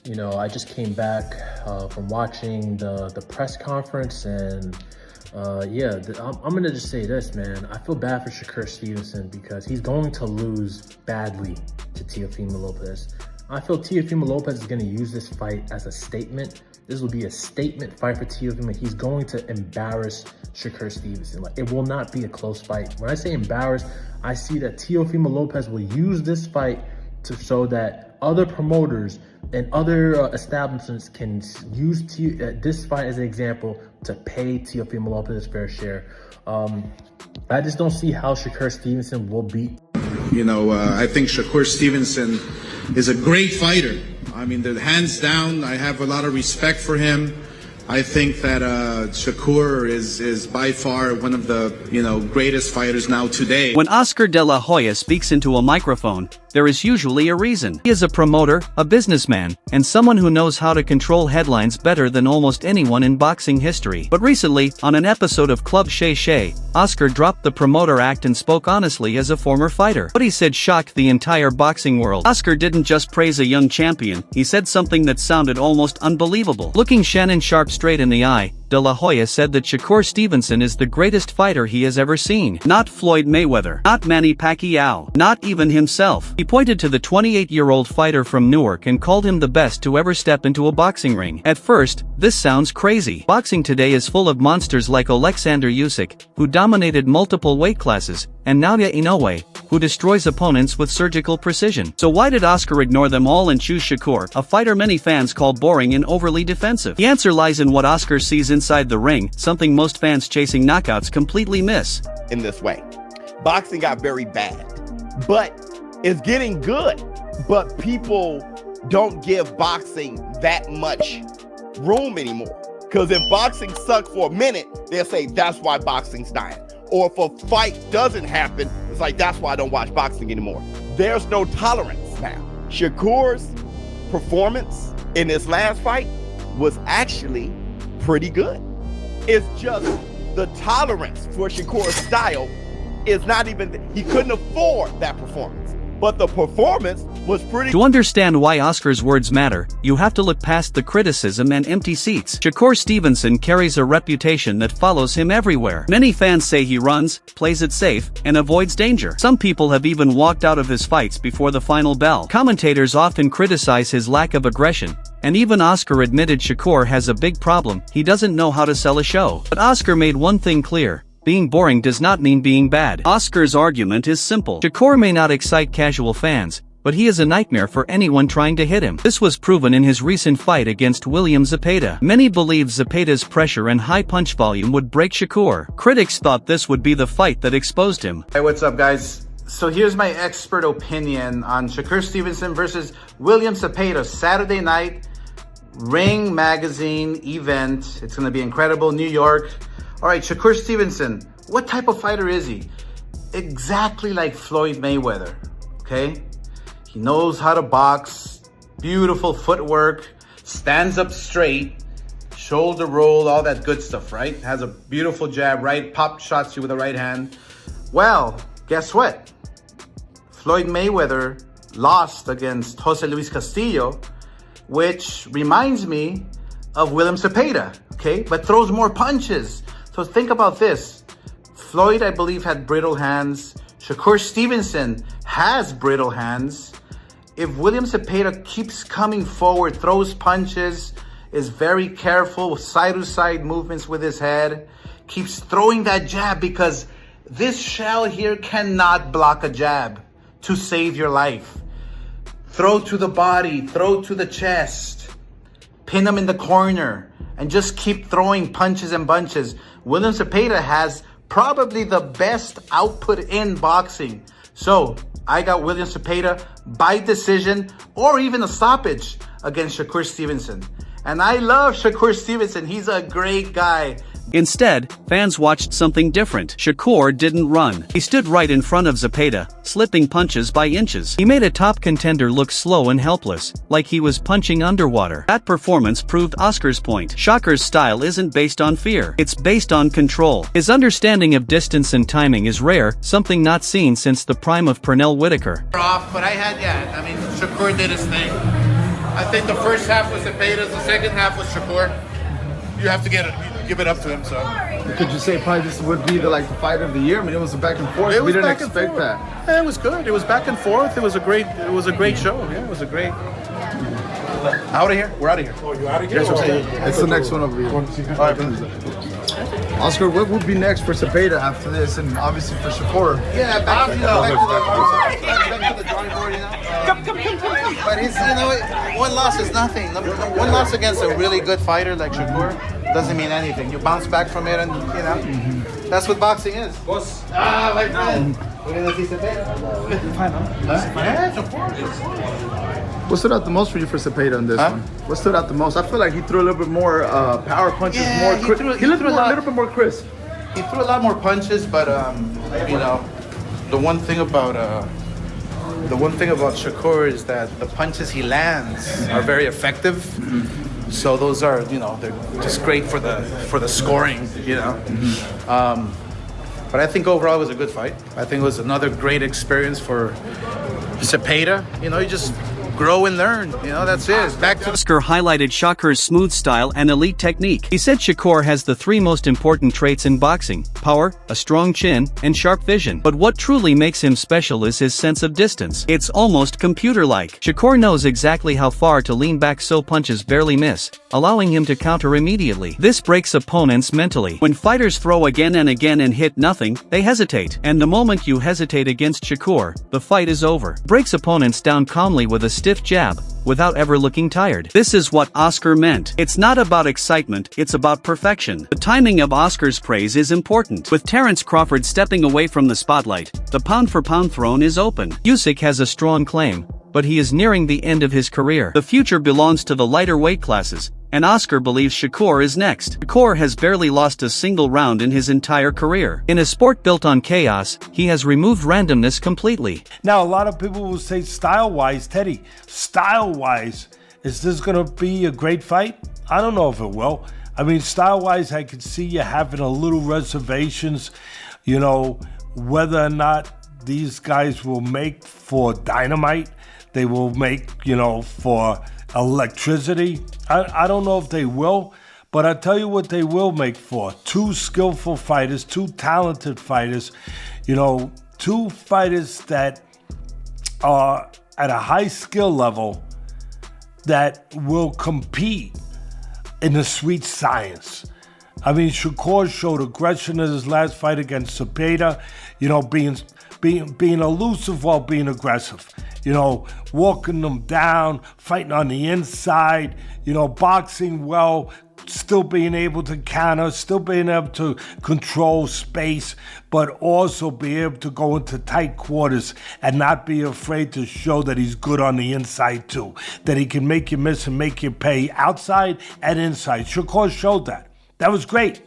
I just came back from watching the press conference, and I'm gonna just say this, man. I feel bad for Shakur Stevenson because he's going to lose badly to Teofimo Lopez. I feel Teofimo Lopez is gonna use this fight as a statement. This will be a statement fight for Teofimo. He's going to embarrass Shakur Stevenson. Like, it will not be a close fight. When I say embarrass, I see that Teofimo Lopez will use this fight to show that other promoters and other establishments can use this fight as an example to pay Teofimo Lopez his fair share. I just don't see how Shakur Stevenson will beat. I think Shakur Stevenson is a great fighter. I mean, hands down, I have a lot of respect for him. I think that Shakur is by far one of the, greatest fighters now today. When Oscar de la Hoya speaks into a microphone, there is usually a reason. He is a promoter, a businessman, and someone who knows how to control headlines better than almost anyone in boxing history. But recently, on an episode of Club Shay Shay, Oscar dropped the promoter act and spoke honestly as a former fighter. What he said shocked the entire boxing world. Oscar didn't just praise a young champion, he said something that sounded almost unbelievable. Looking Shannon Sharp straight in the eye, De La Hoya said that Shakur Stevenson is the greatest fighter he has ever seen. Not Floyd Mayweather, not Manny Pacquiao, not even himself. He pointed to the 28-year-old fighter from Newark and called him the best to ever step into a boxing ring. At first, this sounds crazy. Boxing today is full of monsters like Alexander Usyk, who dominated multiple weight classes, and Naoya Inoue, who destroys opponents with surgical precision. So why did Oscar ignore them all and choose Shakur, a fighter many fans call boring and overly defensive? The answer lies in what Oscar sees inside the ring, something most fans chasing knockouts completely miss. In this way, boxing got very bad, but it's getting good. But people don't give boxing that much room anymore. Because if boxing sucked for a minute, they'll say that's why boxing's dying. Or if a fight doesn't happen, it's like, that's why I don't watch boxing anymore. There's no tolerance now. Shakur's performance in this last fight was actually pretty good. It's just the tolerance for Shakur's style is not even, he couldn't afford that performance. But the performance was pretty. To understand why Oscar's words matter, you have to look past the criticism and empty seats. Shakur Stevenson carries a reputation that follows him everywhere. Many fans say he runs, plays it safe, and avoids danger. Some people have even walked out of his fights before the final bell. Commentators often criticize his lack of aggression, and even Oscar admitted Shakur has a big problem: he doesn't know how to sell a show. But Oscar made one thing clear: being boring does not mean being bad. Oscar's argument is simple. Shakur may not excite casual fans, but he is a nightmare for anyone trying to hit him. This was proven in his recent fight against William Zepeda. Many believed Zepeda's pressure and high punch volume would break Shakur. Critics thought this would be the fight that exposed him. Hey, what's up, guys? So here's my expert opinion on Shakur Stevenson versus William Zepeda, Saturday night Ring Magazine event. It's going to be incredible, New York. All right, Shakur Stevenson, what type of fighter is he? Exactly like Floyd Mayweather, okay? He knows how to box, beautiful footwork, stands up straight, shoulder roll, all that good stuff, right? Has a beautiful jab, right? Pop shots you with the right hand. Well, guess what? Floyd Mayweather lost against Jose Luis Castillo, which reminds me of William Zepeda, okay? But throws more punches. So think about this. Floyd, I believe, had brittle hands. Shakur Stevenson has brittle hands. If William Zepeda keeps coming forward, throws punches, is very careful with side-to-side movements with his head, keeps throwing that jab, because this shell here cannot block a jab to save your life. Throw to the body, throw to the chest, pin him in the corner, and just keep throwing punches and bunches. William Zepeda has probably the best output in boxing. So I got William Zepeda by decision or even a stoppage against Shakur Stevenson. And I love Shakur Stevenson. He's a great guy. Instead, fans watched something different. Shakur didn't run. He stood right in front of Zepeda, slipping punches by inches. He made a top contender look slow and helpless, like he was punching underwater. That performance proved Oscar's point. Shakur's style isn't based on fear. It's based on control. His understanding of distance and timing is rare, something not seen since the prime of Pernell Whitaker. Off, but Shakur did his thing. I think the first half was Cepeda's, the second half was Shakur. You have to give it up to him. So could you say probably this would be the fight of the year? I mean, it was a back and forth. We didn't expect that. Yeah, it was good. It was back and forth. It was a great show. Yeah, it was a great. Out of here. We're out of here. Oh, you out of here? Yes, it's the next one over here. All right, Oscar, what would be next for Cepeda after this, and obviously for Shakur? Yeah, back to the drawing board, Come. But he's, one loss is nothing. One loss against a really good fighter like Shakur doesn't mean anything. You bounce back from it, and that's what boxing is. My friend. We're gonna see Cepeda. Yes, of course. What stood out the most for you for Cepeda in this one? What stood out the most? I feel like he threw a little bit more power punches, he looked a little bit more crisp. He threw a lot more punches, but the one thing about Shakur is that the punches he lands are very effective. So those are, they're just great for the scoring, But I think overall it was a good fight. I think it was another great experience for Cepeda. You just grow and learn. That's it. Back to Oscar highlighted Shakur's smooth style and elite technique. He said Shakur has the three most important traits in boxing: power, a strong chin, and sharp vision. But what truly makes him special is his sense of distance. It's almost computer-like. Shakur knows exactly how far to lean back so punches barely miss, allowing him to counter immediately. This breaks opponents mentally. When fighters throw again and again and hit nothing, they hesitate. And the moment you hesitate against Shakur, the fight is over. Breaks opponents down calmly with a stiff jab, without ever looking tired. This is what Oscar meant. It's not about excitement, it's about perfection. The timing of Oscar's praise is important. With Terence Crawford stepping away from the spotlight, the pound-for-pound throne is open. Usyk has a strong claim, but he is nearing the end of his career. The future belongs to the lighter weight classes, and Oscar believes Shakur is next. Shakur has barely lost a single round in his entire career. In a sport built on chaos, he has removed randomness completely. Now, a lot of people will say style-wise, Teddy, style-wise, is this going to be a great fight? I don't know if it will. I mean, style-wise, I could see you having a little reservations, whether or not these guys will make for dynamite, they will make, for electricity. I don't know if they will, but I tell you what they will make for. Two skillful fighters, two talented fighters, two fighters that are at a high skill level that will compete in the sweet science. I mean, Shakur showed aggression in his last fight against Cepeda, being elusive while being aggressive. Walking them down, fighting on the inside, boxing well, still being able to counter, still being able to control space, but also be able to go into tight quarters and not be afraid to show that he's good on the inside too, that he can make you miss and make you pay outside and inside. Shakur showed that. That was great.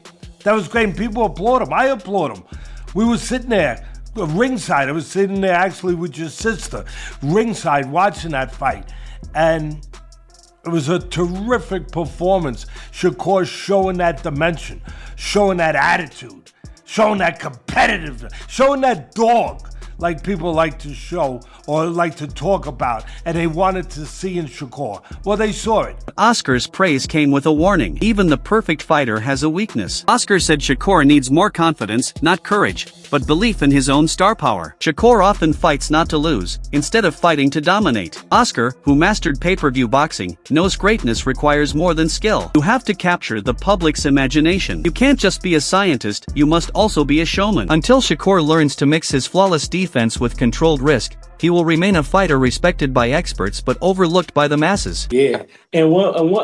And people applaud him. I applaud him. We were sitting there ringside. I was sitting there actually with your sister, ringside, watching that fight. And it was a terrific performance. Shakur showing that dimension, showing that attitude, showing that competitiveness, showing that dog like people like to show or like to talk about, and they wanted to see in Shakur. Well, they saw it. Oscar's praise came with a warning. Even the perfect fighter has a weakness. Oscar said Shakur needs more confidence, not courage, but belief in his own star power. Shakur often fights not to lose, instead of fighting to dominate. Oscar, who mastered pay-per-view boxing, knows greatness requires more than skill. You have to capture the public's imagination. You can't just be a scientist, you must also be a showman. Until Shakur learns to mix his flawless defense with controlled risk, he will remain a fighter respected by experts but overlooked by the masses. Yeah, and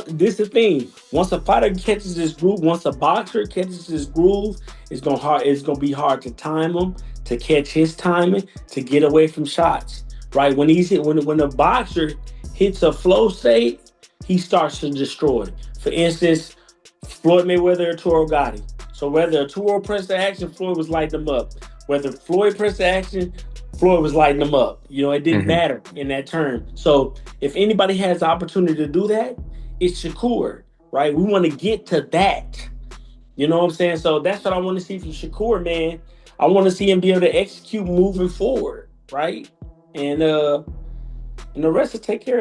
this is the thing. Once a fighter catches this groove, once a boxer catches this groove, it's gonna be hard to time him, to catch his timing, to get away from shots. Right? When a boxer hits a flow state, he starts to destroy. For instance, Floyd Mayweather or Toro Gotti. So whether Toro pressed the action, Floyd was lighting them up. Whether Floyd pressed the action, Floyd was lighting them up. It didn't matter in that term. So if anybody has the opportunity to do that, it's Shakur, right? We want to get to that. You know what I'm saying? So that's what I want to see from Shakur, man. I want to see him be able to execute moving forward, right? And the rest will take care of it.